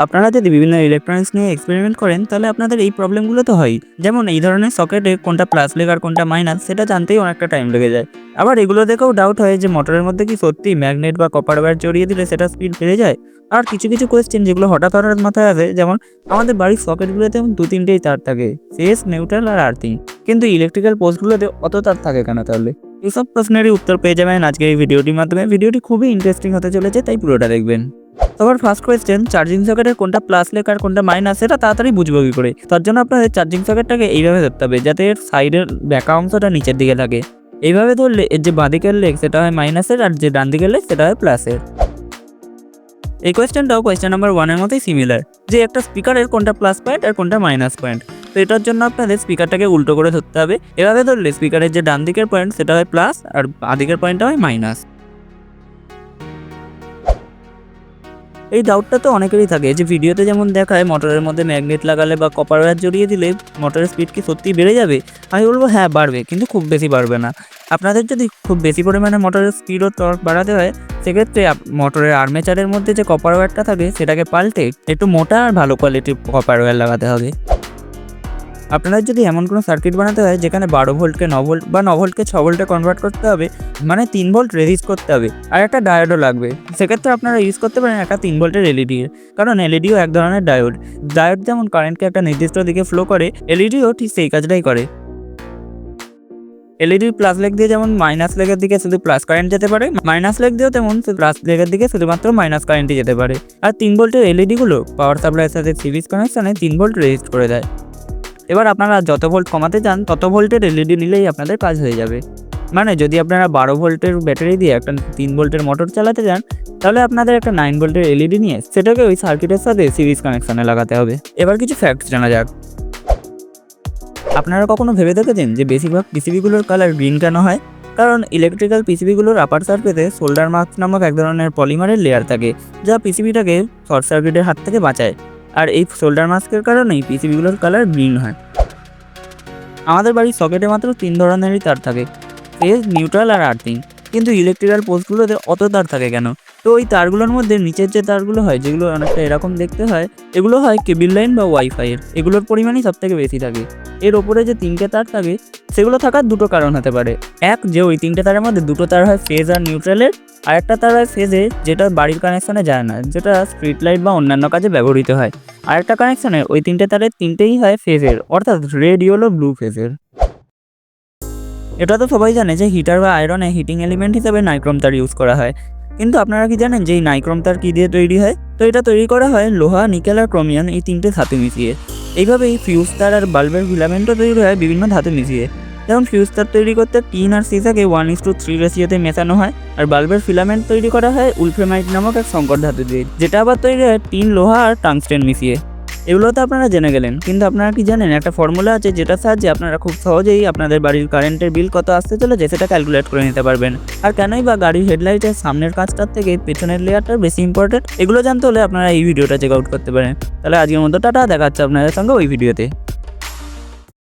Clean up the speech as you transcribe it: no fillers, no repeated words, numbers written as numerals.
আপনারা যদি বিভিন্ন ইলেকট্রনিক্স নিয়ে এক্সপেরিমেন্ট করেন তাহলে আপনাদের এই প্রবলেমগুলো তো হয়। যেমন এই ধরনের সকেটে কোনটা প্লাস লেগ আর কোনটা মাইনাস সেটা জানতেই অনেকটা টাইম লেগে যায়। আবার এগুলো দেখেও ডাউট হয় যে মোটরের মধ্যে কি সত্যি ম্যাগনেট বা কপার ওয়্যার জড়িয়ে দিলে সেটা স্পিড বেড়ে যায়। আর কিছু কোয়েশ্চেন যেগুলো হঠাৎ মাথায় আসে, যেমন আমাদের বাড়ির সকেটগুলোতে 2-3টেই তার থাকে, ফেজ, নিউট্রাল আর আর্থিং, কিন্তু ইলেকট্রিক্যাল পোস্টগুলোতে অত তার থাকে কেন তাহলে? এইসব প্রশ্নেরই উত্তর পেয়ে যাবেন আজকের এই ভিডিওটির মাধ্যমে। ভিডিওটি খুবই ইন্টারেস্টিং হতে চলেছে, তাই পুরোটা দেখবেন। সবার ফার্স্ট কোয়েশ্চেন, চার্জিং সকেটের কোনটা প্লাস লেগ আর কোনটা মাইনাস সেটা তাড়াতাড়ি বুঝবো কি করে? তার জন্য আপনাদের চার্জিং সকেটটাকে এইভাবে ধরতে হবে যাতে এর সাইডের ব্যাকা অংশটা নিচের দিকে থাকে। এইভাবে ধরলে এর যে বাঁদিকের লেগ সেটা হয় মাইনাসের আর যে ডান দিকের লেগ সেটা হয় প্লাসের। এই কোয়েশ্চেনটাও কোয়েশ্চেন নাম্বার 1-এর মতোই সিমিলার, যে একটা স্পিকারের কোনটা প্লাস পয়েন্ট আর কোনটা মাইনাস পয়েন্ট। তো এটার জন্য আপনাদের স্পিকারটাকে উল্টো করে ধরতে হবে। এভাবে ধরলে স্পিকারের যে ডান দিকের পয়েন্ট সেটা হয় প্লাস আর বাঁ দিকের পয়েন্টটা হয় মাইনাস। এই ডাউটটা তো অনেকেরই থাকে যে ভিডিওতে যেমন দেখায় মোটরের মধ্যে ম্যাগনেট লাগালে বা কপার ওয়্যার জড়িয়ে দিলে মোটরের স্পিড কি সত্যিই বেড়ে যাবে? আমি বলবো হ্যাঁ বাড়বে, কিন্তু খুব বেশি বাড়বে না। আপনাদের যদি খুব বেশি পরিমাণে মোটরের স্পিড ও টর্ক বাড়াতে হয় সেক্ষেত্রে মোটরের আর্মেচারের মধ্যে যে কপার ওয়্যারটা থাকে সেটাকে পাল্টে একটু মোটা আর ভালো কোয়ালিটির কপার ওয়্যার লাগাতে হবে। আপনাদের যদি এমন কোনো সার্কিট বানাতে হয় যেখানে 12 ভোল্টকে 9 ভোল্ট বা 9 ভোল্টকে 6 ভোল্টে কনভার্ট করতে হবে, মানে 3 ভোল্ট রেজিস্ট করতে হবে আর একটা ডায়োডও লাগবে, সেক্ষেত্রে আপনারা ইউজ করতে পারেন একটা 3 ভোল্টের এলইডি, কারণ এলইডিও এক ধরনের ডায়োড। ডায়োড যেমন কারেন্টকে একটা নির্দিষ্ট দিকে ফ্লো করে, এলইডিও ঠিক সেই কাজটাই করে। এলইডির প্লাস লেগ দিয়ে যেমন মাইনাস লেগের দিকে শুধু প্লাস কারেন্ট যেতে পারে, মাইনাস লেগ দিয়েও তেমন প্লাস লেগের দিকে শুধুমাত্র মাইনাস কারেন্টই যেতে পারে। আর 3 ভোল্টের এলইডিগুলো পাওয়ার সাপ্লাইয়ের সাথে সিরিজ কানেকশনে 3 ভোল্ট রেজিস্ট করে দেয়। এবার আপনারা যত ভোল্ট কমাতে চান তত ভোল্টের এলইডি নিলেই আপনাদের কাজ হয়ে যাবে। মানে যদি আপনারা 12 ভোল্টের ব্যাটারি দিয়ে একটা 3 ভোল্টের মোটর চালাতে চান তাহলে আপনাদের একটা 9 ভোল্টের এলইডি নিয়ে সেটাকে ওই সার্কিটের সাথে সিরিজ কানেকশনে লাগাতে হবে। এবার কিছু ফ্যাক্টস জানা যাক। আপনারা কখনো ভেবে দেখেছেন যে বেশিরভাগ পিসিবিগুলোর কালার গ্রিন কেন হয়? কারণ ইলেকট্রিক্যাল পিসিবিগুলোর আপার সারফেসে সোল্ডার মাস্ক নামক এক ধরনের পলিমারের লেয়ার থাকে, যা পিসিবিটাকে শর্ট সার্কিটের হাত থেকে বাঁচায়। আর এই সোল্ডার মাস্কের কারণেই পিসিবিগুলোর কালার গ্রিন হয়। আমাদের বাড়ির সকেটে মাত্র 3 ধরনেরই তার থাকে, ফেজ, নিউট্রাল আর আর্থিং, কিন্তু ইলেকট্রিক্যাল পোস্টগুলোতে অত তার থাকে কেন? তো ওই তারগুলোর মধ্যে নিচের যে তারগুলো হয় যেগুলো অনেকটা এরকম দেখতে হয়, এগুলো হয় কেবল লাইন বা ওয়াইফাইয়ের, এগুলোর পরিমাণই সবথেকে বেশি থাকে। এর ওপরে যে 3টে তার থাকে সেগুলো থাকার দুটো কারণ হতে পারে। এক, যে ওই 3টে তারের মধ্যে 2টো তার হয় ফেজ আর নিউট্রালের, আর একটা তার হয় ফেজে যেটা বাড়ির কানেকশানে যায় না, যেটা স্ট্রিট লাইট বা অন্যান্য কাজে ব্যবহৃত হয়। আর একটা কানেকশানে ওই 3টে তারের 3টেই হয় ফেজের, অর্থাৎ রেড, ইয়েলো, ব্লু ফেজের। এটা তো সবাই জানে যে হিটার বা আয়রনে হিটিং এলিমেন্ট হিসেবে নাইক্রোম তার ইউজ করা হয়, কিন্তু আপনারা কি জানেন যে এই নাইক্রোম তার কী দিয়ে তৈরি হয়? তো এটা তৈরি করা হয় লোহা, নিকেল আর ক্রোমিয়াম এই 3টে ধাতু মিশিয়ে। এইভাবেই ফিউজ তার আর বাল্বের ফিলামেন্টও তৈরি হয় বিভিন্ন ধাতু মিশিয়ে। যেমন ফিউজ তার তৈরি করতে টিন আর সিসাকে 1:3 রেশিওতে মেশানো হয়, আর বাল্বের ফিলামেন্ট তৈরি করা হয় উলফ্রেমাইট নামক এক সংকর ধাতু দিয়ে, যেটা আবার তৈরি হয় টিন, লোহা আর টাংস্টেন মিশিয়ে। এগুলো তো আপনারা জেনে গেলেন, কিন্তু আপনারা কি জানেন একটা ফর্মুলা আছে যেটার সাহায্যে আপনারা খুব সহজেই আপনাদের বাড়ির কারেন্টের বিল কত আসতে চলেছে সেটা ক্যালকুলেট করে নিতে পারবেন। আর কেনই বা গাড়ির হেডলাইটের সামনের কাঁচটার থেকে পেছনের লেয়ারটা বেশি ইম্পর্টেন্ট, এগুলো জানতে হলে আপনারা এই ভিডিওটা চেক আউট করতে পারেন। তাহলে আজকের মতো টাটা, দেখা হচ্ছে আপনাদের সঙ্গে ওই ভিডিওতে।